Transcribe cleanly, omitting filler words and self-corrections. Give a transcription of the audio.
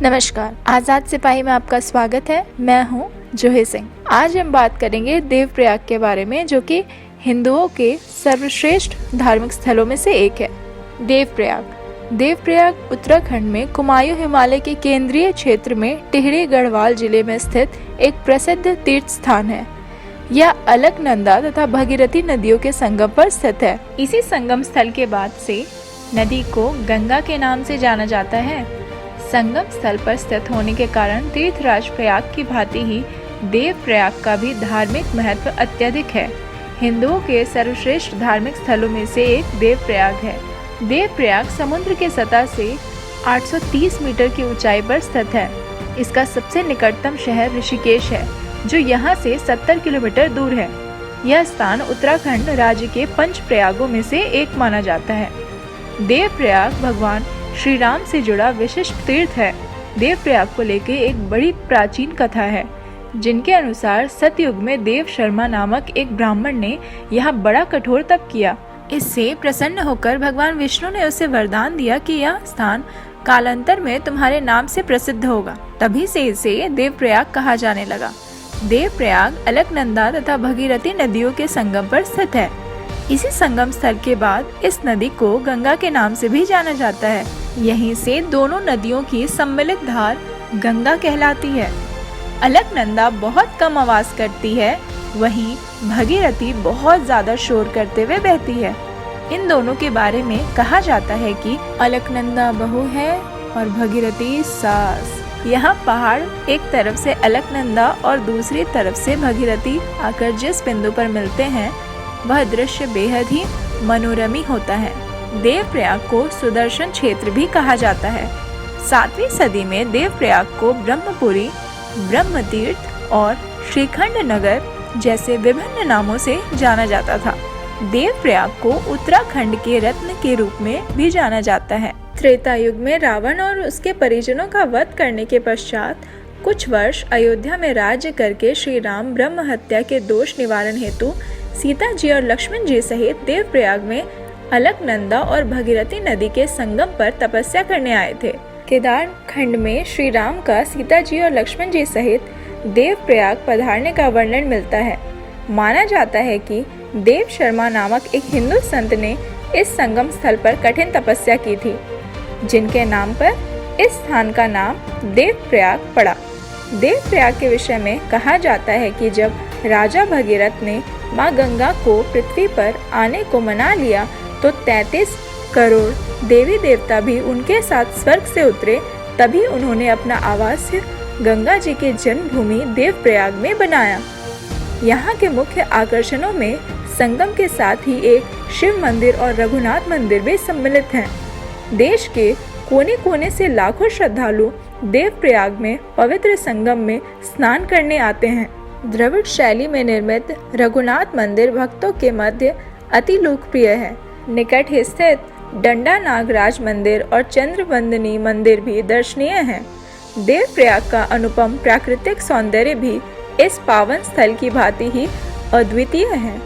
नमस्कार, आज़ाद सिपाही में आपका स्वागत है। मैं हूं जूही सिंह। आज हम बात करेंगे देवप्रयाग के बारे में, जो कि हिंदुओं के सर्वश्रेष्ठ धार्मिक स्थलों में से एक है। देवप्रयाग उत्तराखंड में कुमायूं हिमालय के केंद्रीय क्षेत्र में टिहरी गढ़वाल जिले में स्थित एक प्रसिद्ध तीर्थ स्थान है। यह अलकनंदा तथा भगीरथी नदियों के संगम पर स्थित है। इसी संगम स्थल के बाद से नदी को गंगा के नाम से जाना जाता है। संगम स्थल पर स्थित होने के कारण तीर्थराज प्रयाग की भांति ही देवप्रयाग का भी धार्मिक महत्व अत्यधिक है। हिंदुओं के सर्वश्रेष्ठ धार्मिक स्थलों में से एक देवप्रयाग है। देवप्रयाग समुद्र के सतह से 830 मीटर की ऊंचाई पर स्थित है। इसका सबसे निकटतम शहर ऋषिकेश है, जो यहाँ से 70 किलोमीटर दूर है। यह स्थान उत्तराखंड राज्य के पंच प्रयागों में से एक माना जाता है। देवप्रयाग भगवान श्री राम से जुड़ा विशिष्ट तीर्थ है। देवप्रयाग को लेकर एक बड़ी प्राचीन कथा है, जिनके अनुसार सतयुग में देव शर्मा नामक एक ब्राह्मण ने यहाँ बड़ा कठोर तप किया। इससे प्रसन्न होकर भगवान विष्णु ने उसे वरदान दिया कि यह स्थान कालांतर में तुम्हारे नाम से प्रसिद्ध होगा। तभी से इसे देवप्रयाग कहा जाने लगा। देवप्रयाग अलकनंदा तथा भगीरथी नदियों के संगम पर स्थित है। इसी संगम स्थल के बाद इस नदी को गंगा के नाम से भी जाना जाता है। यहीं से दोनों नदियों की सम्मिलित धार गंगा कहलाती है। अलकनंदा बहुत कम आवाज करती है, वहीं भगीरथी बहुत ज्यादा शोर करते हुए बहती है। इन दोनों के बारे में कहा जाता है कि अलकनंदा बहू है और भगीरथी सास। यहाँ पहाड़ एक तरफ से अलकनंदा और दूसरी तरफ से भगीरथी आकर जिस बिंदु पर मिलते हैं, वह दृश्य बेहद ही मनोरमी होता है। देवप्रयाग को सुदर्शन क्षेत्र भी कहा जाता है। 7वीं सदी में देवप्रयाग को ब्रह्मपुरी, ब्रह्मतीर्थ और श्रीखंड नगर जैसे विभिन्न नामों से जाना जाता था। देवप्रयाग को उत्तराखंड के रत्न के रूप में भी जाना जाता है। त्रेता युग में रावण और उसके परिजनों का वध करने के पश्चात कुछ वर्ष अयोध्या में राज्य करके श्री राम ब्रह्म हत्या के दोष निवारण हेतु सीता जी और लक्ष्मण जी सहित देवप्रयाग में अलकनंदा और भगीरथी नदी के संगम पर तपस्या करने आए थे। केदार खंड में श्री राम का सीता जी और लक्ष्मण जी सहित देवप्रयाग पधारने का वर्णन मिलता है। माना जाता है कि देव शर्मा नामक एक हिंदू संत ने इस संगम स्थल पर कठिन तपस्या की थी, जिनके नाम पर इस स्थान का नाम देवप्रयाग पड़ा। देवप्रयाग के विषय में कहा जाता है कि जब राजा भगीरथ ने माँ गंगा को पृथ्वी पर आने को मना लिया, तो 33 करोड़ देवी देवता भी उनके साथ स्वर्ग से उतरे। तभी उन्होंने अपना आवास गंगा जी के जन्मभूमि देवप्रयाग में बनाया। यहाँ के मुख्य आकर्षणों में संगम के साथ ही एक शिव मंदिर और रघुनाथ मंदिर भी सम्मिलित हैं। देश के कोने कोने से लाखों श्रद्धालु देवप्रयाग में पवित्र संगम में स्नान करने आते हैं। द्रविड़ शैली में निर्मित रघुनाथ मंदिर भक्तों के मध्य अति लोकप्रिय है। निकट ही स्थित डंडा नागराज मंदिर और चंद्रवंदनी मंदिर भी दर्शनीय हैं। देवप्रयाग का अनुपम प्राकृतिक सौंदर्य भी इस पावन स्थल की भांति ही अद्वितीय है।